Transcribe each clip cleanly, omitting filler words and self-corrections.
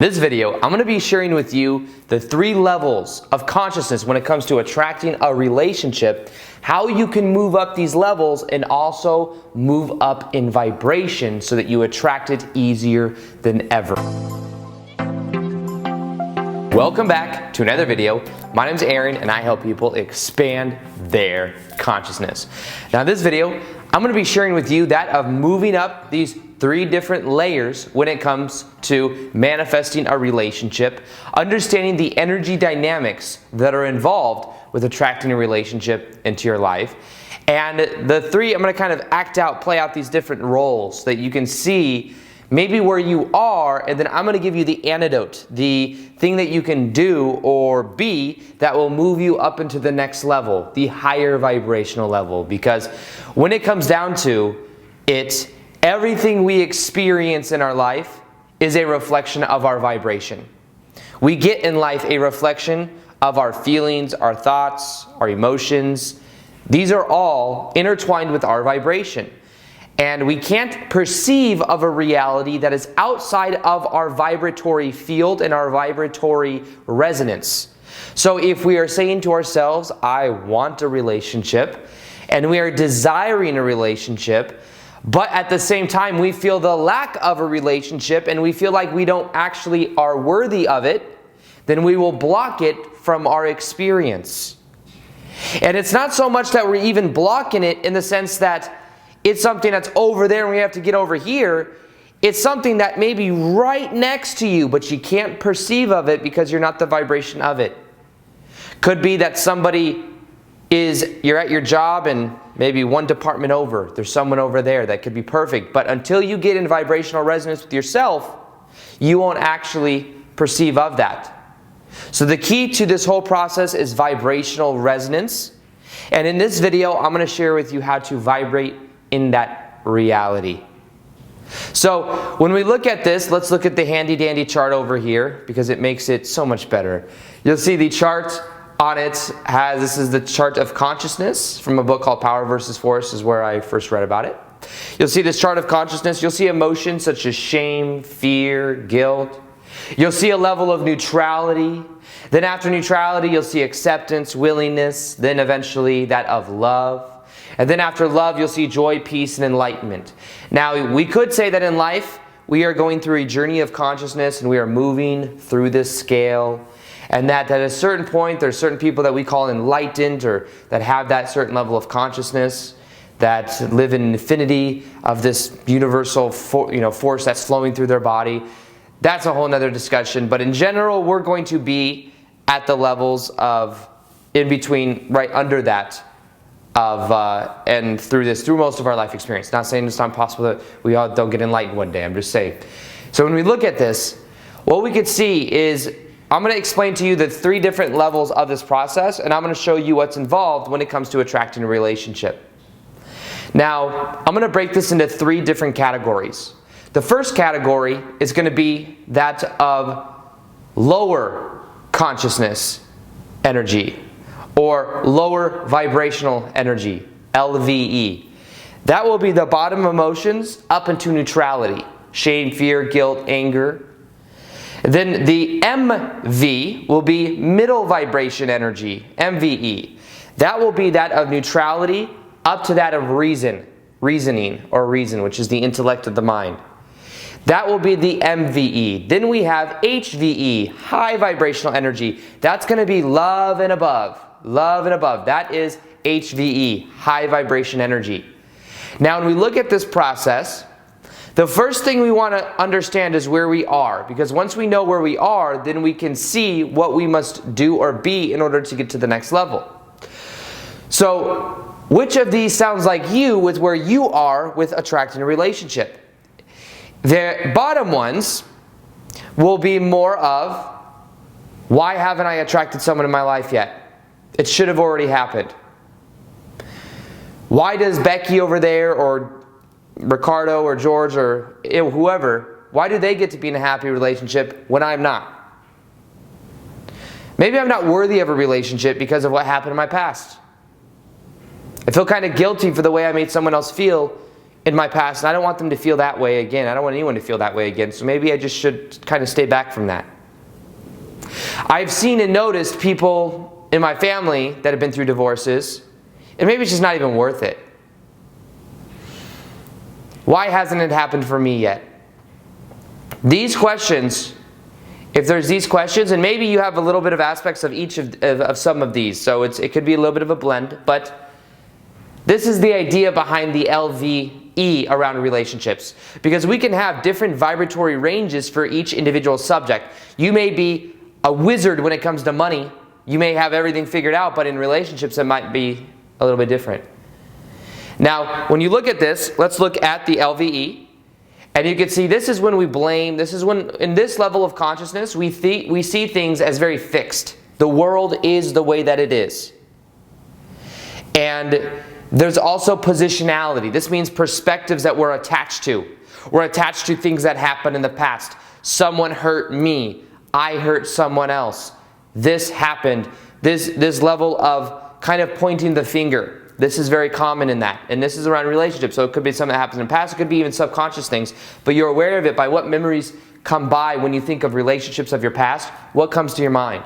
This video, I'm going to be sharing with you the 3 levels of consciousness when it comes to attracting a relationship, how you can move up these levels and also move up in vibration so that you attract it easier than ever. Welcome back to another video. My name is Aaron and I help people expand their consciousness. Now in this video, I'm going to be sharing with you that of moving up these 3 different layers when it comes to manifesting a relationship, understanding the energy dynamics that are involved with attracting a relationship into your life. And the 3, I'm going to kind of play out these different roles that you can see maybe where you are, and then I'm going to give you the antidote, the thing that you can do or be that will move you up into the next level, the higher vibrational level. Because when it comes down to it, everything we experience in our life is a reflection of our vibration. We get in life a reflection of our feelings, our thoughts, our emotions. These are all intertwined with our vibration. And we can't perceive of a reality that is outside of our vibratory field and our vibratory resonance. So if we are saying to ourselves, I want a relationship, and we are desiring a relationship, but at the same time we feel the lack of a relationship and we feel like we don't actually are worthy of it, then we will block it from our experience. And it's not so much that we're even blocking it in the sense that it's something that's over there and we have to get over here. It's something that may be right next to you, but you can't perceive of it because you're not the vibration of it. Could be that you're at your job and maybe one department over, there's someone over there that could be perfect. But until you get in vibrational resonance with yourself, you won't actually perceive of that. So the key to this whole process is vibrational resonance. And in this video, I'm going to share with you how to vibrate in that reality. So when we look at this, let's look at the handy dandy chart over here because it makes it so much better. You'll see the chart on it this is the chart of consciousness from a book called Power versus Force, is where I first read about it. You'll see this chart of consciousness. You'll see emotions such as shame, fear, guilt. You'll see a level of neutrality. Then after neutrality, you'll see acceptance, willingness, then eventually that of love. And then after love, you'll see joy, peace, and enlightenment. Now, we could say that in life, we are going through a journey of consciousness and we are moving through this scale. And that at a certain point, there's certain people that we call enlightened or that have that certain level of consciousness, that live in infinity of this universal force that's flowing through their body. That's a whole nother discussion. But in general, we're going to be at the levels of in between, right under that. And through most of our life experience. Not saying it's not possible that we all don't get enlightened one day, I'm just saying. So when we look at this, what we could see is, I'm going to explain to you the 3 different levels of this process, and I'm going to show you what's involved when it comes to attracting a relationship. Now, I'm going to break this into 3 different categories. The first category is going to be that of lower consciousness energy, or lower vibrational energy, LVE. That will be the bottom emotions up into neutrality, shame, fear, guilt, anger. Then the MV will be middle vibration energy, MVE. That will be that of neutrality up to that of reason, which is the intellect of the mind. That will be the MVE. Then we have HVE, high vibrational energy. That's going to be love and above. Love and above. That is HVE, high vibration energy. Now when we look at this process, the first thing we want to understand is where we are. Because once we know where we are, then we can see what we must do or be in order to get to the next level. So which of these sounds like you with where you are with attracting a relationship? The bottom ones will be more of, why haven't I attracted someone in my life yet? It should have already happened. Why does Becky over there or Ricardo or George or whoever, why do they get to be in a happy relationship when I'm not? Maybe I'm not worthy of a relationship because of what happened in my past. I feel kind of guilty for the way I made someone else feel in my past, and I don't want them to feel that way again. I don't want anyone to feel that way again, so maybe I just should kind of stay back from that. I've seen and noticed people in my family that have been through divorces, and maybe it's just not even worth it. Why hasn't it happened for me yet? These questions, if there's these questions, and maybe you have a little bit of aspects of each of some of these, so it could be a little bit of a blend, but this is the idea behind the LVE around relationships, because we can have different vibratory ranges for each individual subject. You may be a wizard when it comes to money. You may have everything figured out, but in relationships it might be a little bit different. Now, when you look at this, let's look at the LVE. And you can see this is when we blame, this is when, in this level of consciousness, we see things as very fixed. The world is the way that it is. And there's also positionality. This means perspectives that we're attached to. We're attached to things that happened in the past. Someone hurt me. I hurt someone else. This happened. This level of kind of pointing the finger. This is very common in that. And this is around relationships. So it could be something that happens in the past. It could be even subconscious things. But you're aware of it by what memories come by when you think of relationships of your past. What comes to your mind?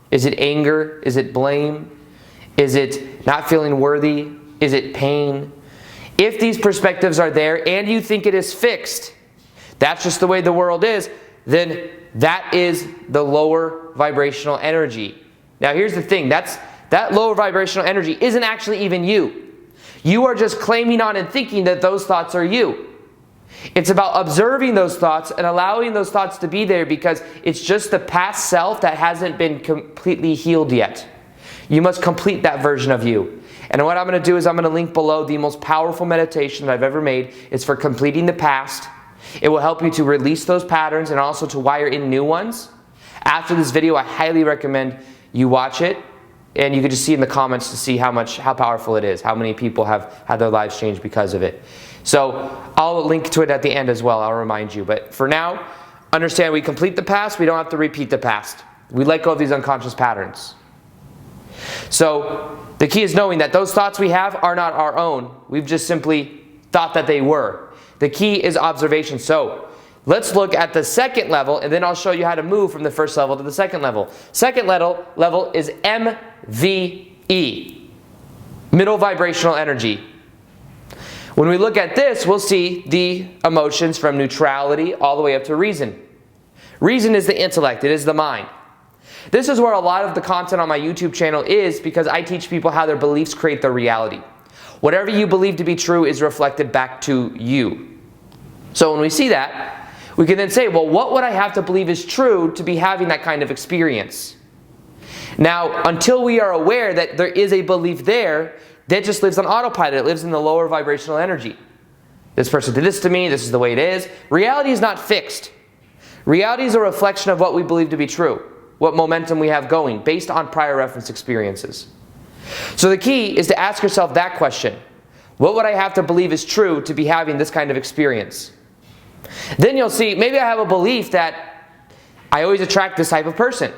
Is it anger? Is it blame? Is it not feeling worthy? Is it pain? If these perspectives are there and you think it is fixed, that's just the way the world is, then that is the lower vibrational energy. Now here's the thing, that lower vibrational energy isn't actually even you. You are just claiming on and thinking that those thoughts are you. It's about observing those thoughts and allowing those thoughts to be there, because it's just the past self that hasn't been completely healed yet. You must complete that version of you. And what I'm going to do is I'm going to link below the most powerful meditation that I've ever made. It's for completing the past. It will help you to release those patterns and also to wire in new ones. After this video, I highly recommend you watch it. And you can just see in the comments to see how powerful it is, how many people have had their lives changed because of it. So I'll link to it at the end as well, I'll remind you. But for now, understand we complete the past, we don't have to repeat the past. We let go of these unconscious patterns. So the key is knowing that those thoughts we have are not our own. We've just simply thought that they were. The key is observation. So let's look at the second level, and then I'll show you how to move from the first level to the second level. Second level is MVE, middle vibrational energy. When we look at this, we'll see the emotions from neutrality all the way up to reason. Reason is the intellect, it is the mind. This is where a lot of the content on my YouTube channel is, because I teach people how their beliefs create their reality. Whatever you believe to be true is reflected back to you. So when we see that, we can then say, well, what would I have to believe is true to be having that kind of experience? Now, until we are aware that there is a belief there, that just lives on autopilot. It lives in the lower vibrational energy. This person did this to me, this is the way it is. Reality is not fixed. Reality is a reflection of what we believe to be true, what momentum we have going, based on prior reference experiences. So the key is to ask yourself that question. What would I have to believe is true to be having this kind of experience? Then you'll see, maybe I have a belief that I always attract this type of person.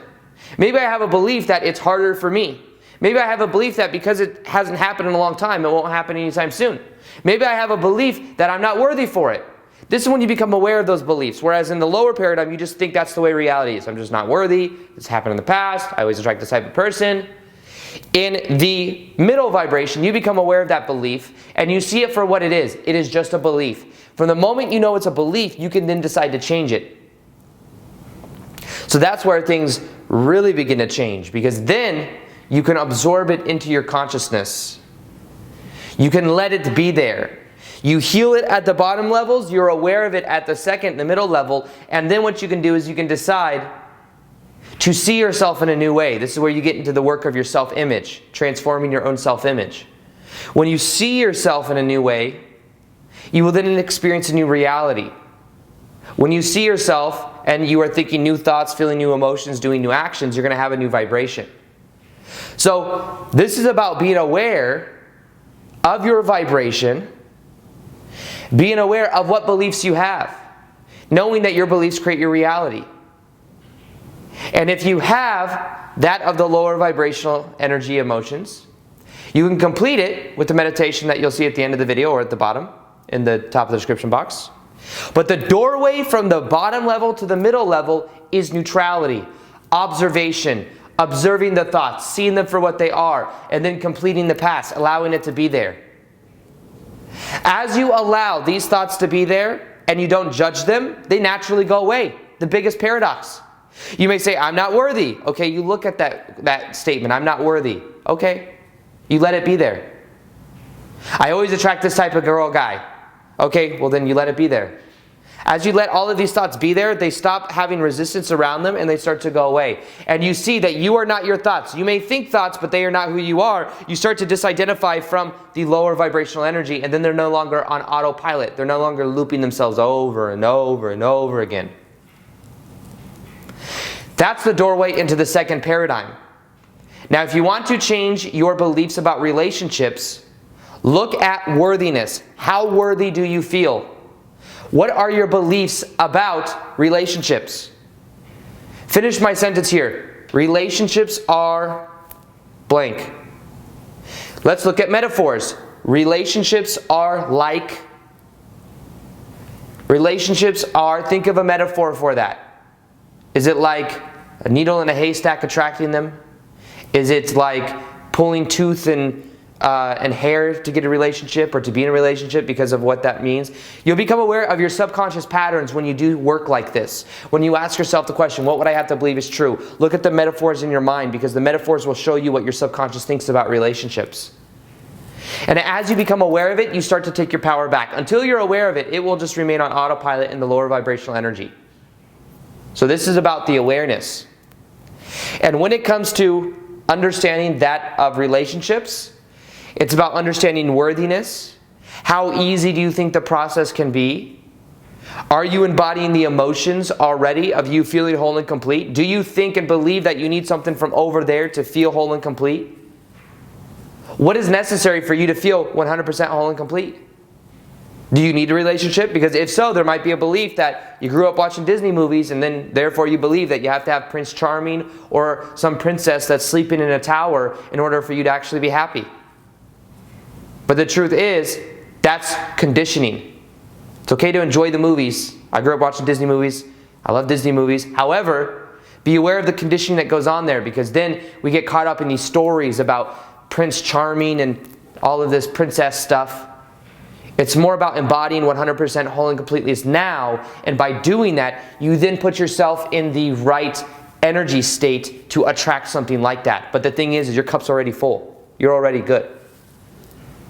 Maybe I have a belief that it's harder for me. Maybe I have a belief that because it hasn't happened in a long time, it won't happen anytime soon. Maybe I have a belief that I'm not worthy for it. This is when you become aware of those beliefs. Whereas in the lower paradigm, you just think that's the way reality is. I'm just not worthy. This happened in the past. I always attract this type of person. In the middle vibration, you become aware of that belief and you see it for what it is. It is just a belief. From the moment you know it's a belief, you can then decide to change it. So that's where things really begin to change, because then you can absorb it into your consciousness. You can let it be there. You heal it at the bottom levels, you're aware of it at the second, the middle level, and then what you can do is you can decide to see yourself in a new way. This is where you get into the work of your self-image, transforming your own self-image. When you see yourself in a new way, you will then experience a new reality. When you see yourself and you are thinking new thoughts, feeling new emotions, doing new actions, you're going to have a new vibration. So this is about being aware of your vibration, being aware of what beliefs you have, knowing that your beliefs create your reality. And if you have that of the lower vibrational energy emotions, you can complete it with the meditation that you'll see at the end of the video or at the bottom. in the top of the description box. But the doorway from the bottom level to the middle level is neutrality, observation, observing the thoughts, seeing them for what they are, and then completing the past, allowing it to be there. As you allow these thoughts to be there and you don't judge them, they naturally go away. The biggest paradox. You may say, I'm not worthy. Okay, you look at that statement, I'm not worthy. Okay, you let it be there. I always attract this type of girl or guy. Okay, well then you let it be there. As you let all of these thoughts be there, they stop having resistance around them and they start to go away. And you see that you are not your thoughts. You may think thoughts, but they are not who you are. You start to disidentify from the lower vibrational energy, and then they're no longer on autopilot. They're no longer looping themselves over and over and over again. That's the doorway into the second paradigm. Now, if you want to change your beliefs about relationships, look at worthiness. How worthy do you feel? What are your beliefs about relationships? Finish my sentence here. Relationships are blank. Let's look at metaphors. Relationships are like. Relationships are, think of a metaphor for that. Is it like a needle in a haystack attracting them? Is it like pulling tooth and hair to get a relationship or to be in a relationship because of what that means? You'll become aware of your subconscious patterns when you do work like this. When you ask yourself the question, what would I have to believe is true? Look at the metaphors in your mind, because the metaphors will show you what your subconscious thinks about relationships. And as you become aware of it, you start to take your power back. Until you're aware of it, it will just remain on autopilot in the lower vibrational energy. So this is about the awareness. And when it comes to understanding that of relationships, it's about understanding worthiness. How easy do you think the process can be? Are you embodying the emotions already of you feeling whole and complete? Do you think and believe that you need something from over there to feel whole and complete? What is necessary for you to feel 100% whole and complete? Do you need a relationship? Because if so, there might be a belief that you grew up watching Disney movies and then therefore you believe that you have to have Prince Charming or some princess that's sleeping in a tower in order for you to actually be happy. But the truth is, that's conditioning. It's okay to enjoy the movies. I grew up watching Disney movies. I love Disney movies. However, be aware of the conditioning that goes on there, because then we get caught up in these stories about Prince Charming and all of this princess stuff. It's more about embodying 100% whole and completeness now, and by doing that, you then put yourself in the right energy state to attract something like that. But the thing is your cup's already full. You're already good.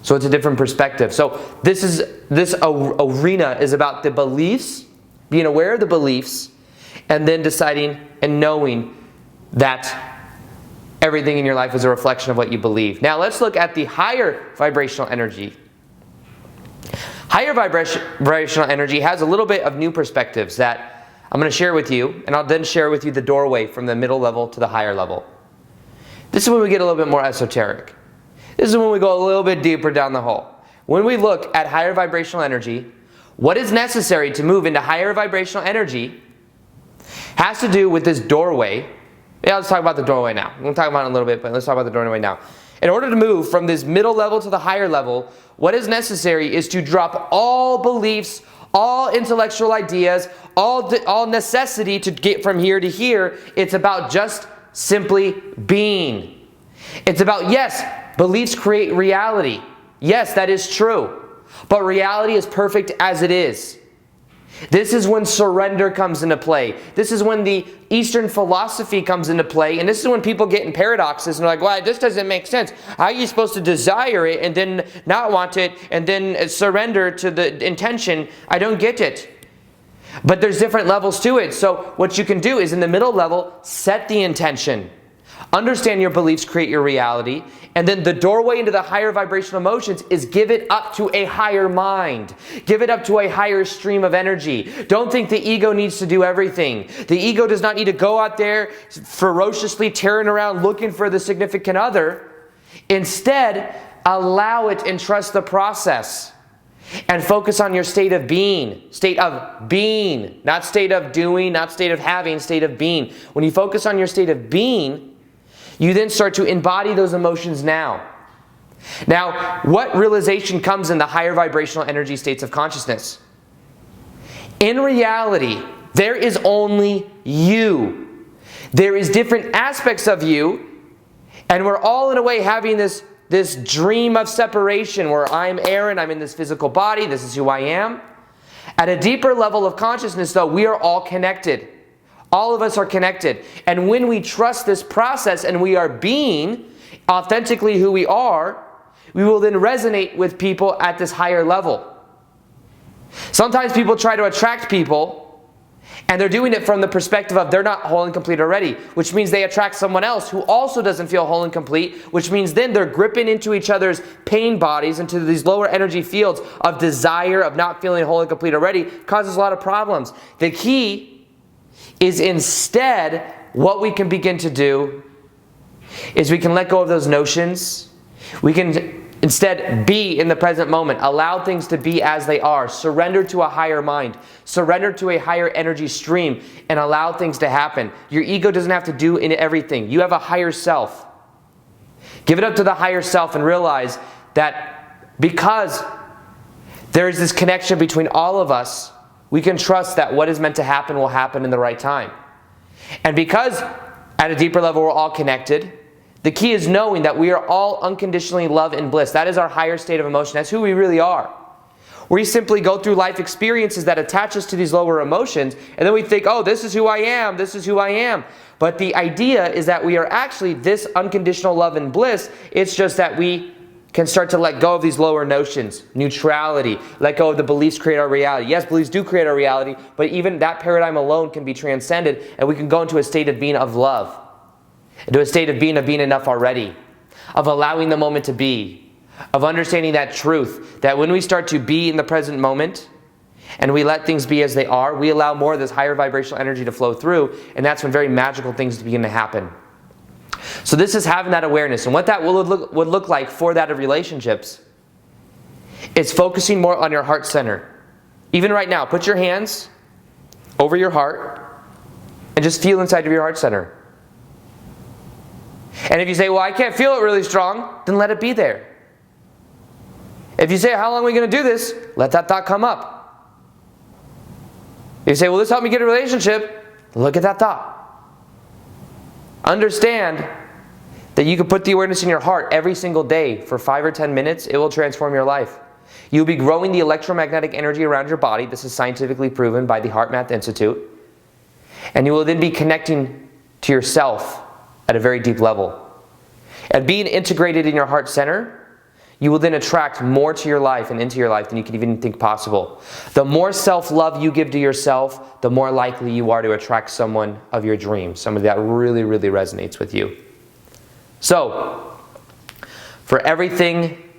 So it's a different perspective. So this arena is about the beliefs, being aware of the beliefs, and then deciding and knowing that everything in your life is a reflection of what you believe. Now let's look at the higher vibrational energy. Higher vibrational energy has a little bit of new perspectives that I'm going to share with you, and I'll then share with you the doorway from the middle level to the higher level. This is when we get a little bit more esoteric. This is when we go a little bit deeper down the hole. When we look at higher vibrational energy, what is necessary to move into higher vibrational energy has to do with this doorway. Yeah, let's talk about the doorway now. We'll talk about it in a little bit, but let's talk about the doorway now. In order to move from this middle level to the higher level, what is necessary is to drop all beliefs, all intellectual ideas, all necessity to get from here to here. It's about just simply being. It's about, yes, beliefs create reality. Yes, that is true. But reality is perfect as it is. This is when surrender comes into play. This is when the Eastern philosophy comes into play. And this is when people get in paradoxes and they're like, well, this doesn't make sense. How are you supposed to desire it and then not want it and then surrender to the intention? I don't get it. But there's different levels to it. So what you can do is in the middle level, set the intention. Understand your beliefs create your reality, and then the doorway into the higher vibrational emotions is give it up to a higher mind. Give it up to a higher stream of energy. Don't think the ego needs to do everything. The ego does not need to go out there ferociously tearing around looking for the significant other. Instead, allow it and trust the process. And focus on your state of being. State of being. Not state of doing, not state of having, state of being. When you focus on your state of being, you then start to embody those emotions now. Now, what realization comes in the higher vibrational energy states of consciousness? In reality, there is only you. There is different aspects of you, and we're all in a way having this dream of separation where I'm Aaron, I'm in this physical body, this is who I am. At a deeper level of consciousness, though, we are all connected. All of us are connected. And when we trust this process and we are being authentically who we are, we will then resonate with people at this higher level. Sometimes people try to attract people, and they're doing it from the perspective of they're not whole and complete already, which means they attract someone else who also doesn't feel whole and complete, which means then they're gripping into each other's pain bodies, into these lower energy fields of desire, of not feeling whole and complete already, causes a lot of problems. The key is instead what we can begin to do is we can let go of those notions. We can instead be in the present moment. Allow things to be as they are. Surrender to a higher mind. Surrender to a higher energy stream and allow things to happen. Your ego doesn't have to do in everything. You have a higher self. Give it up to the higher self and realize that because there is this connection between all of us, we can trust that what is meant to happen will happen in the right time. And because at a deeper level we're all connected, the key is knowing that we are all unconditionally love and bliss. That is our higher state of emotion. That's who we really are. We simply go through life experiences that attach us to these lower emotions, and then we think, oh, this is who I am, this is who I am. But the idea is that we are actually this unconditional love and bliss. It's just that we can start to let go of these lower notions, neutrality, let go of the beliefs create our reality. Yes, beliefs do create our reality, but even that paradigm alone can be transcended, and we can go into a state of being of love. Into a state of being enough already, of allowing the moment to be, of understanding that truth, that when we start to be in the present moment and we let things be as they are, we allow more of this higher vibrational energy to flow through, and that's when very magical things begin to happen. So this is having that awareness, and what that would look like for that of relationships is focusing more on your heart center. Even right now, put your hands over your heart and just feel inside of your heart center. And if you say, well, I can't feel it really strong, then let it be there. If you say, how long are we going to do this? Let that thought come up. If you say, well, this helped me get a relationship, look at that thought. Understand that you can put the awareness in your heart every single day for 5 or 10 minutes. It will transform your life. You'll be growing the electromagnetic energy around your body. This is scientifically proven by the Heart Math Institute. And you will then be connecting to yourself at a very deep level. And being integrated in your heart center, you will then attract more to your life and into your life than you can even think possible. The more self-love you give to yourself, the more likely you are to attract someone of your dreams, somebody that really, really resonates with you. So, for everything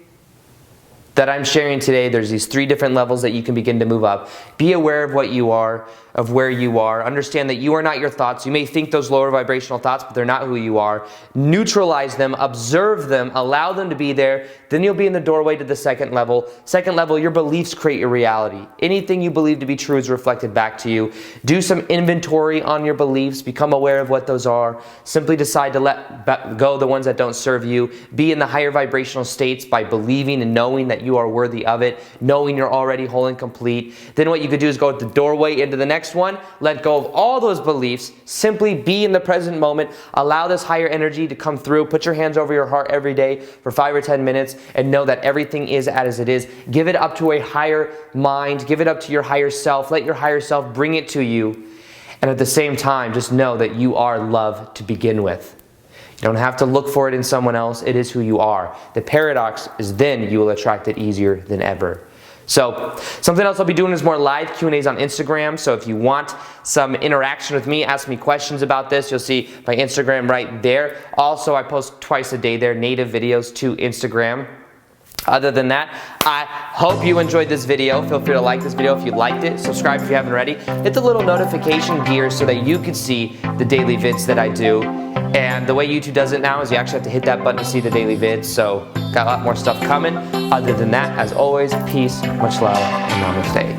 that I'm sharing today, there's these 3 different levels that you can begin to move up. Be aware of what you are, of where you are. Understand that you are not your thoughts. You may think those lower vibrational thoughts, but they're not who you are. Neutralize them, observe them, allow them to be there. Then you'll be in the doorway to the second level. Second level, your beliefs create your reality. Anything you believe to be true is reflected back to you. Do some inventory on your beliefs. Become aware of what those are. Simply decide to let go the ones that don't serve you. Be in the higher vibrational states by believing and knowing that you are worthy of it, knowing you're already whole and complete. Then what you could do is go at the doorway into the next one, let go of all those beliefs, simply be in the present moment, allow this higher energy to come through, put your hands over your heart every day for 5 or 10 minutes and know that everything is as it is. Give it up to a higher mind, give it up to your higher self, let your higher self bring it to you, and at the same time just know that you are love to begin with. You don't have to look for it in someone else. It is who you are. The paradox is then you will attract it easier than ever. So, something else I'll be doing is more live Q&As on Instagram. So if you want some interaction with me, ask me questions about this. You'll see my Instagram right there. Also, I post twice a day there, native videos to Instagram. Other than that, I hope you enjoyed this video. Feel free to like this video if you liked it. Subscribe if you haven't already. Hit the little notification gear so that you can see the daily vids that I do. And the way YouTube does it now is you actually have to hit that button to see the daily vids. So got a lot more stuff coming. Other than that, as always, peace, much love, and namaste.